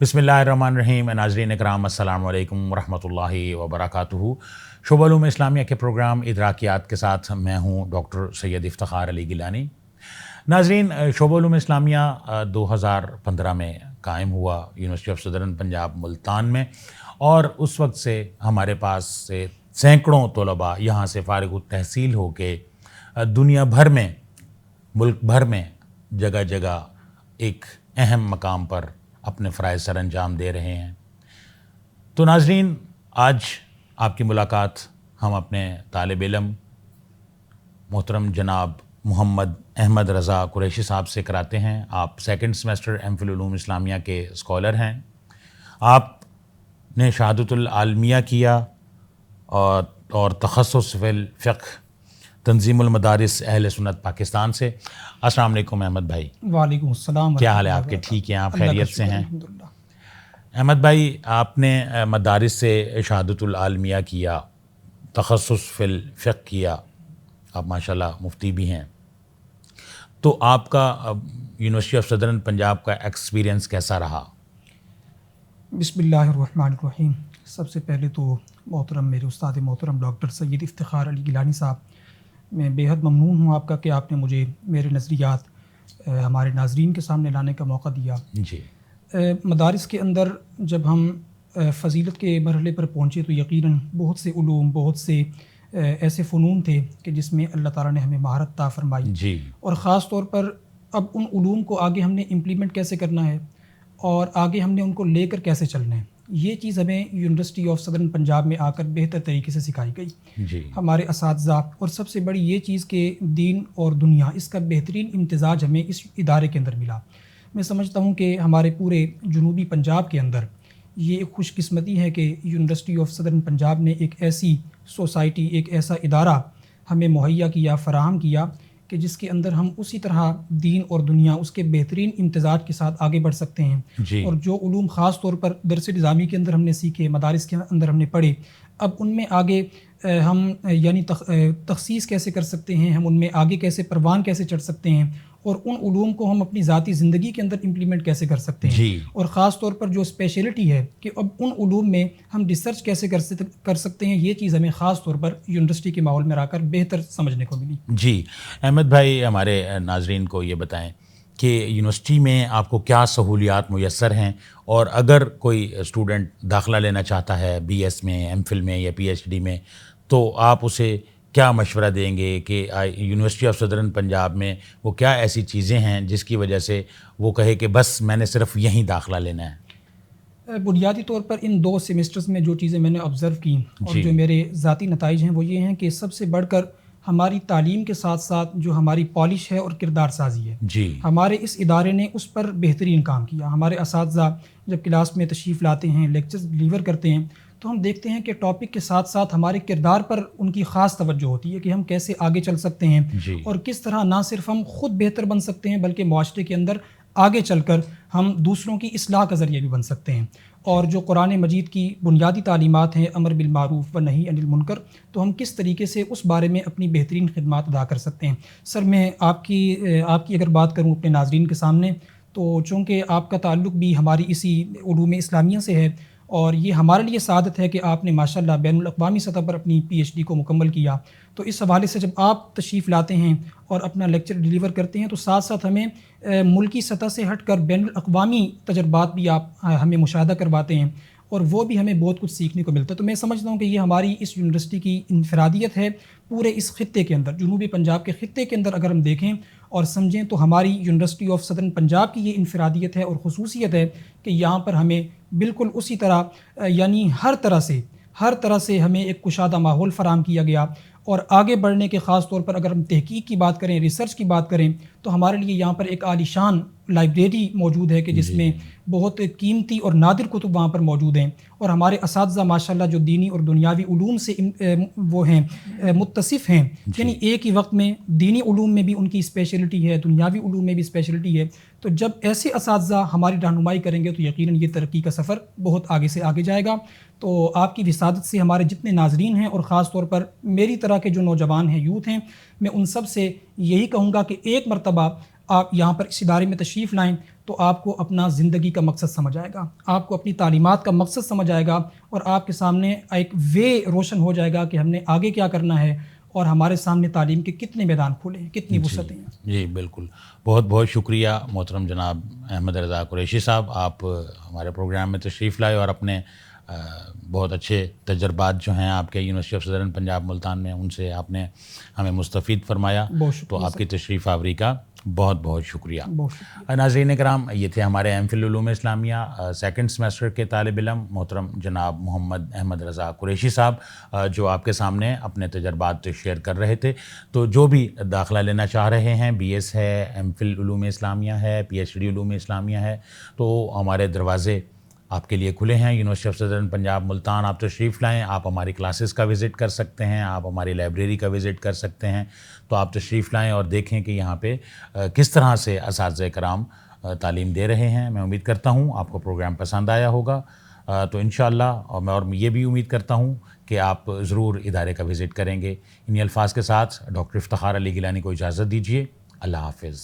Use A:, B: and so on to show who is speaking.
A: बिस्मिल्लाहिर्रहमानिर्रहीम। नाज़रीन इकराम, अस्सलामु अलैकुम वरहमतुल्लाहि वबरकातुहू। शुअब उलूम इस्लामिया के प्रोग्राम इदराकियात के साथ मैं हूँ डॉक्टर सैयद इफ्तिखार अली गिलानी। नाज़रीन, शुअब उलूम इस्लामिया 2015 में कायम हुआ university of southern Punjab Multan में, और उस वक्त से हमारे पास से सैकड़ों तलबा यहाँ से फ़ारिग तहसील होके दुनिया भर में, मुल्क भर में जगह जगह एक अहम मकाम पर अपने फ़राइज़ सर अंजाम दे रहे हैं। तो नाज़रीन, आज आपकी मुलाकात हम अपने तालिब इल्म मोहतरम जनाब मोहम्मद अहमद रज़ा कुरैशी साहब से कराते हैं। आप second semester MPhil Uloom Islamia के स्कॉलर हैं। आपने शहादतुल आलमिया किया और तख़स्सुस फ़िल फ़िक़्ह तंज़ीमुल मदारिस अहले सुन्नत पाकिस्तान से। अस्सलाम वालेकुम अहमद भाई।
B: वालेकुम अस्सलाम।
A: क्या हाल है आपके? ठीक हैं आप? खैरियत से हैं? अहमद भाई, आपने मदारिस से शहादतुल आलमिया किया, तख़स्सुस फ़िल फ़िक़्ह किया, आप माशाल्लाह मुफ्ती भी हैं। तो आपका यूनिवर्सिटी ऑफ सदर्न पंजाब का एक्सपीरियंस कैसा रहा?
B: बिस्मिल्लाहिर्रहमानिर्रहीम। सबसे पहले तो मोहतरम मेरे उस्ताद मोहतरम डॉक्टर सैयद इफ्तिखार अली गिलानी साहब, मैं बेहद ममनून हूँ आपका कि आपने मुझे मेरे नज़रियात हमारे नाज़रीन के सामने लाने का मौका दिया।
A: जी।
B: मदारिस के अंदर जब हम फ़जीलत के मरहले पर पहुँचे तो यकीनन बहुत से उलूम, बहुत से ऐसे फ़नून थे कि जिसमें अल्लाह ताला ने हमें महारत अता फ़रमाई।
A: जी।
B: और ख़ास तौर पर अब उन उलूम को आगे हमने इम्प्लीमेंट कैसे करना है और आगे हमने उनको लेकर कैसे चलना है, ये चीज़ हमें यूनिवर्सिटी ऑफ सदर्न पंजाब में आकर बेहतर तरीके से सिखाई गई।
A: जी।
B: हमारे असातिज़ा, और सबसे बड़ी ये चीज़ कि दीन और दुनिया, इसका बेहतरीन इम्तिज़ाज हमें इस इदारे के अंदर मिला। मैं समझता हूँ कि हमारे पूरे जनूबी पंजाब के अंदर ये एक खुशकिस्मती है कि यूनिवर्सिटी ऑफ सदर्न पंजाब ने एक ऐसी सोसाइटी, एक ऐसा इदारा हमें मुहैया किया, फ़राहम किया कि जिसके अंदर हम उसी तरह दीन और दुनिया उसके बेहतरीन इम्तिज़ाज के साथ आगे बढ़ सकते हैं।
A: जी।
B: और जो उलूम ख़ास तौर पर दरस निज़ामी के अंदर हमने सीखे, मदारिस के अंदर हमने पढ़े, अब उनमें आगे हम यानी तख़सीस कैसे कर सकते हैं, हम उनमें आगे कैसे परवान कैसे चढ़ सकते हैं, और उन उलूम को हम अपनी ज़ाती ज़िंदगी के अंदर इम्प्लीमेंट कैसे कर सकते हैं।
A: जी।
B: और ख़ास तौर पर जो स्पेशलिटी है कि अब उन उलूम में हम रिसर्च कैसे कर सकते हैं, ये चीज़ हमें ख़ास तौर पर यूनिवर्सिटी के माहौल में रहकर बेहतर समझने को मिली।
A: जी। अहमद भाई, हमारे नाज़रीन को ये बताएं कि यूनिवर्सिटी में आपको क्या सहूलियात मुयस्सर हैं, और अगर कोई स्टूडेंट दाखिला लेना चाहता है बीएस में, एमफिल में या पीएचडी में, तो आप उसे क्या मशवरा देंगे कि यूनिवर्सिटी ऑफ सदर्न पंजाब में वो क्या ऐसी चीज़ें हैं जिसकी वजह से वो कहे कि बस मैंने सिर्फ यहीं दाखिला लेना है?
B: बुनियादी तौर पर इन 2 सेमेस्टर्स में जो चीज़ें मैंने ऑब्ज़र्व की और जो मेरे ज़ाती नताइज हैं वो ये हैं कि सबसे बढ़कर हमारी तालीम के साथ साथ जो हमारी पॉलिश है और किरदार साजी है,
A: जी,
B: हमारे इस इदारे ने उस पर बेहतरीन काम किया। हमारे असातिज़ा जब क्लास में तशरीफ़ लाते हैं, लेक्चर्स डिलीवर करते हैं, तो हम देखते हैं कि टॉपिक के साथ साथ हमारे किरदार पर उनकी ख़ास तवज्जो होती है कि हम कैसे आगे चल सकते हैं और किस तरह ना सिर्फ हम ख़ुद बेहतर बन सकते हैं बल्कि मुआशरे के अंदर आगे चलकर हम दूसरों की इस्लाह का ज़रिया भी बन सकते हैं। और जो कुरान मजीद की बुनियादी तालीमात हैं, अमर बिल मारूफ़ व नही अनिल मुनकर, तो हम किस तरीके से उस बारे में अपनी बेहतरीन खिदमात अदा कर सकते हैं। सर, मैं आपकी अगर बात करूँ अपने नाज़रीन के सामने, तो चूँकि आपका ताल्लुक़ भी हमारी इसी उलूम इस्लामिया से है और ये हमारे लिए सादत है कि आपने माशाल्लाह बैनुल अक़वामी सतह पर अपनी पीएचडी को मुकम्मल किया, तो इस हवाले से जब आप तशरीफ़ लाते हैं और अपना लेक्चर डिलीवर करते हैं तो साथ साथ हमें मुल्की सतह से हट कर बैनुल अक़वामी तजर्बात भी आप हमें मुशाहदा करवाते हैं और वो भी हमें बहुत कुछ सीखने को मिलता है। तो मैं समझता हूँ कि ये हमारी इस यूनिवर्सिटी की इनफरादियत है पूरे इस ख़ित्ते के अंदर, जनूबी पंजाब के ख़ित्ते के अंदर अगर हम देखें और समझें तो हमारी यूनिवर्सिटी ऑफ सदर्न पंजाब की ये इनफरादियत है और ख़ुसूसियत है कि यहाँ पर हमें बिल्कुल उसी तरह यानी हर तरह से हमें एक कुशादा माहौल फ़राहम किया गया। और आगे बढ़ने के ख़ास तौर पर अगर हम तहकीक की बात करें, रिसर्च की बात करें, तो हमारे लिए यहाँ पर एक आलीशान लाइब्रेरी मौजूद है कि जिसमें बहुत कीमती और नादिर कुतुब वहाँ पर मौजूद हैं और हमारे असातिज़ा माशाल्लाह जो दीनी और दुनियावी उलूम से वो हैं मुत्तसिफ़ हैं, यानी एक ही वक्त में दीनी उलूम में भी उनकी स्पेशलिटी है, दुनियावी उलूम में भी स्पेशलिटी है। तो जब ऐसे असातिज़ा हमारी रहनुमाई करेंगे तो यकीनन ये तरक्की का सफ़र बहुत आगे से आगे जाएगा। तो आपकी विसादत से हमारे जितने नाज़रीन हैं और ख़ास तौर पर मेरी तरह के जो नौजवान हैं, यूथ हैं, मैं उन सब से यही कहूँगा कि एक मरतबा آپ یہاں پر اس ادارے میں تشریف لائیں تو آپ کو اپنا زندگی کا مقصد سمجھ آئے گا، آپ کو اپنی تعلیمات کا مقصد سمجھ آئے گا، اور آپ کے سامنے ایک وے روشن ہو جائے گا کہ ہم نے آگے کیا کرنا ہے، اور ہمارے سامنے تعلیم کے کتنے میدان کھلے ہیں، کتنی وسعتیں ہیں۔
A: جی بالکل، بہت بہت شکریہ محترم جناب احمد رضا قریشی صاحب، آپ ہمارے پروگرام میں تشریف لائے اور اپنے بہت اچھے تجربات جو ہیں آپ کے university of southern Punjab Multan میں، ان سے آپ نے ہمیں مستفید فرمایا،
B: بہت شکریہ
A: تو آپ کی تشریف آوری کا بہت بہت شکریہ۔
B: بہت شکریہ۔
A: ناظرین کرام، یہ تھے ہمارے ایم فل علوم اسلامیہ سیکنڈ سیمسٹر کے طالب علم محترم جناب محمد احمد رضا قریشی صاحب، جو آپ کے سامنے اپنے تجربات شیئر کر رہے تھے۔ تو جو بھی داخلہ لینا چاہ رہے ہیں، بی ایس ہے، ایم فل علوم اسلامیہ ہے، پی ایچ ڈی علوم اسلامیہ ہے، تو ہمارے دروازے آپ کے لیے کھلے ہیں۔ University of southern Punjab Multan آپ تشریف لائیں، آپ ہماری کلاسز کا وزٹ کر سکتے ہیں، آپ ہماری لائبریری کا وزٹ کر سکتے ہیں۔ تو آپ تشریف لائیں اور دیکھیں کہ یہاں پہ کس طرح سے اساتذہ کرام تعلیم دے رہے ہیں۔ میں امید کرتا ہوں آپ کو پروگرام پسند آیا ہوگا، تو انشاءاللہ اور میں یہ بھی امید کرتا ہوں کہ آپ ضرور ادارے کا وزٹ کریں گے۔ انہی الفاظ کے ساتھ ڈاکٹر افتخار علی گیلانی کو اجازت دیجیے۔ اللہ حافظ۔